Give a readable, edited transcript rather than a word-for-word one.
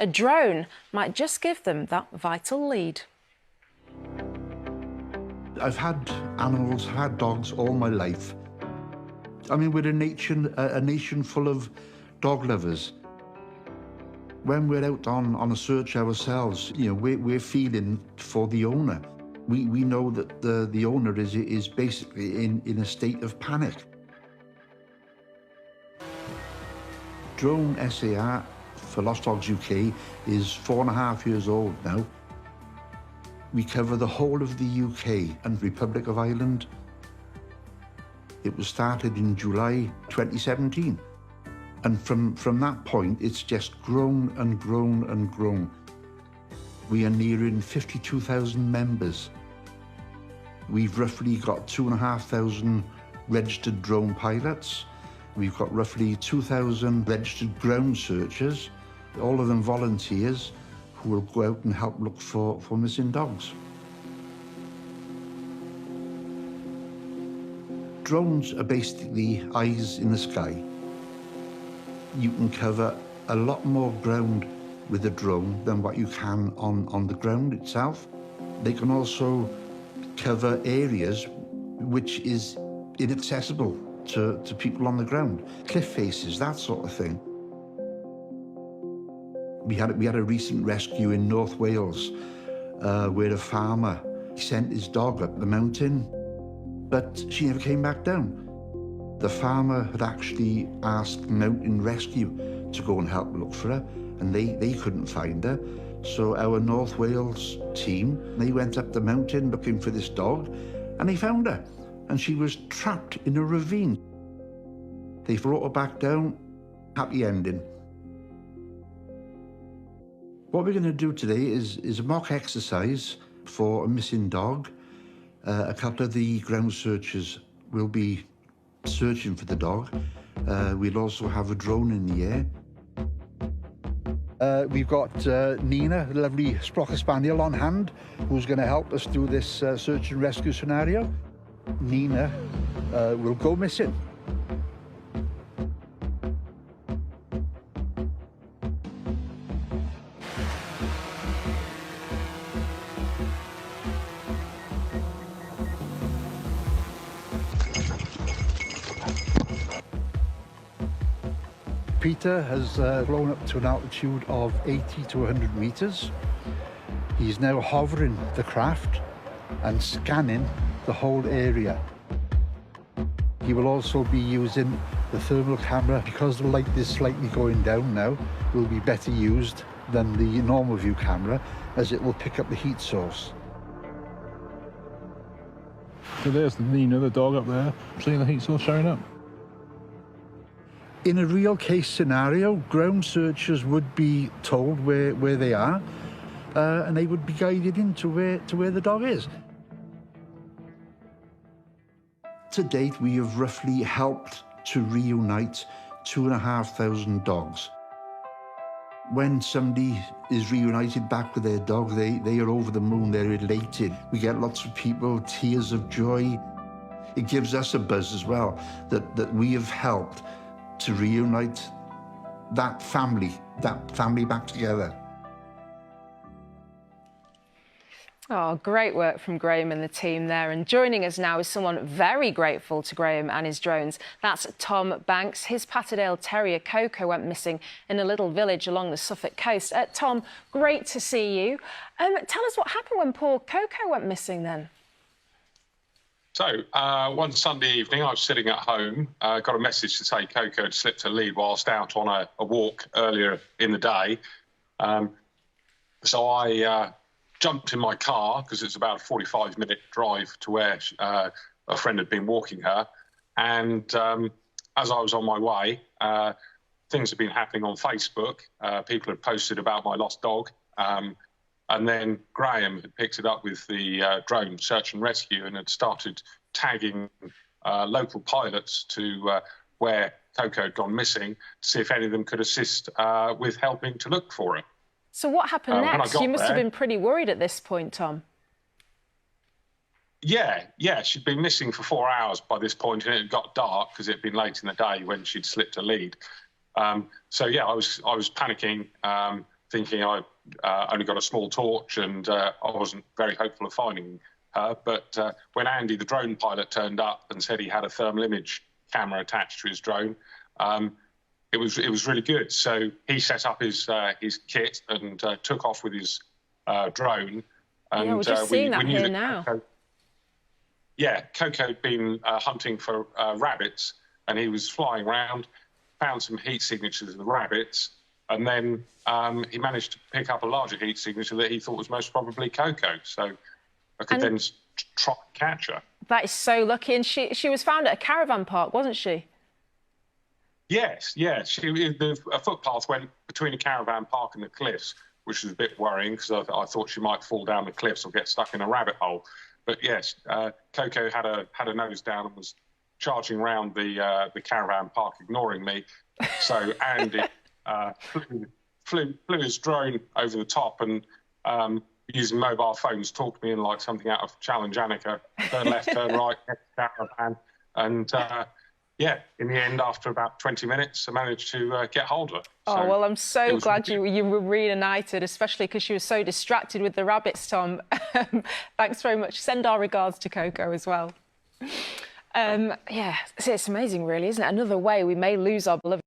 A drone might just give them that vital lead. I've had animals, I've had dogs all my life. I mean, we're a nation full of dog lovers. When we're out on a search ourselves, you know, we're feeling for the owner. We know that the owner is basically in a state of panic. Drone SAR for Lost Dogs UK is 4.5 years old now. We cover the whole of the UK and Republic of Ireland. It was started in July 2017. And from that point, it's just grown and grown and grown. We are nearing 52,000 members. We've roughly got 2,500 registered drone pilots. We've got roughly 2,000 registered ground searchers, all of them volunteers who will go out and help look for missing dogs. Drones are basically eyes in the sky. You can cover a lot more ground with a drone than what you can on the ground itself. They can also cover areas which is inaccessible to people on the ground. Cliff faces, that sort of thing. We had a recent rescue in North Wales where a farmer sent his dog up the mountain, but she never came back down. The farmer had actually asked Mountain Rescue to go and help look for her, and they couldn't find her. So our North Wales team, they went up the mountain looking for this dog, and they found her, and she was trapped in a ravine. They brought her back down, happy ending. What we're going to do today is a mock exercise for a missing dog. A couple of the ground searchers will be searching for the dog. We'll also have a drone in the air. We've got Nina, the lovely Sprocker Spaniel, on hand, who's going to help us do this search and rescue scenario. Nina will go missing. Peter has flown up to an altitude of 80 to 100 meters. He's now hovering the craft and scanning the whole area. He will also be using the thermal camera. Because the light is slightly going down now, will be better used than the normal view camera, as it will pick up the heat source. So there's Nina, the dog up there, seeing the heat source showing up. In a real case scenario, ground searchers would be told where they are, and they would be guided into where the dog is. To date, we have roughly helped to reunite 2,500 dogs. When somebody is reunited back with their dog, they are over the moon, they're elated. We get lots of people, tears of joy. It gives us a buzz as well, that we have helped to reunite that family back together. Oh, great work from Graham and the team there. And joining us now is someone very grateful to Graham and his drones. That's Tom Banks. His Patterdale Terrier Coco went missing in a little village along the Suffolk coast. Tom, great to see you. Tell us what happened when poor Coco went missing then. So, one Sunday evening, I was sitting at home, got a message to say Coco had slipped her lead whilst out on a walk earlier in the day. So I jumped in my car, because it's about a 45-minute drive to where a friend had been walking her. And as I was on my way, things had been happening on Facebook. People had posted about my lost dog. And then Graham had picked it up with the drone search and rescue and had started tagging local pilots to where Coco had gone missing, to see if any of them could assist with helping to look for her. So what happened next? You must have been pretty worried at this point, Tom. Yeah, she'd been missing for 4 hours by this point, and it got dark because it had been late in the day when she'd slipped her lead. So yeah, I was panicking. thinking I only got a small torch and I wasn't very hopeful of finding her. But when Andy, the drone pilot, turned up and said he had a thermal image camera attached to his drone, it was really good. So he set up his kit and took off with his drone. And yeah, we're just seeing that we knew here that now. Coco had been hunting for rabbits, and he was flying around, found some heat signatures of the rabbits, and then he managed to pick up a larger heat signature that he thought was most probably Coco. So I could then try and catch her. That is so lucky. And she was found at a caravan park, wasn't she? Yes. A footpath went between a caravan park and the cliffs, which was a bit worrying because I thought she might fall down the cliffs or get stuck in a rabbit hole. But yes, Coco had a nose down and was charging around the caravan park, ignoring me. So Andy flew his drone over the top and using mobile phones talked me in like something out of Challenge Annika. Turn left, turn right, caravan, and in the end, after about 20 minutes, I managed to get hold of her. Oh, well, I'm so glad you were reunited, especially because she was so distracted with the rabbits, Tom. Thanks very much. Send our regards to Coco as well. Yeah, it's amazing, really, isn't it? Another way we may lose our beloved